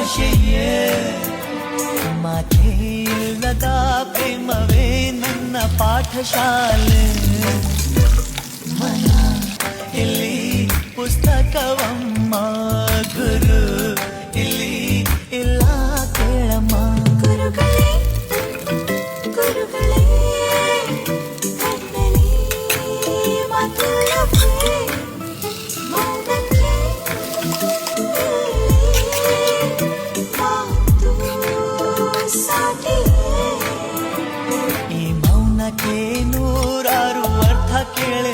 ಭಾಷೆಯೇ ಮಾತೇ ಇಲ್ಲದ ಪ್ರೇಮವೇ ನನ್ನ ಪಾಠಶಾಲೆ ಮನ ಇಲ್ಲಿ ಪುಸ್ತಕವಮ್ಮ ಗುರು ಇಲ್ಲಿ ಇಲ್ಲ ಕೇಳಮ್ಮ ಗುರುಗಳೇ ಗುರುಗಳೇ ಕಣ್ಣಲ್ಲಿ ಮಾತಿಲ್ಲವೇ ಮೌನಕ್ಕೆ ಮಾತು ಸಾಟಿಯೇ ಈ ಮೌನಕ್ಕೆ ನೂರಾರು ಅರ್ಥ ಕೇಳೆ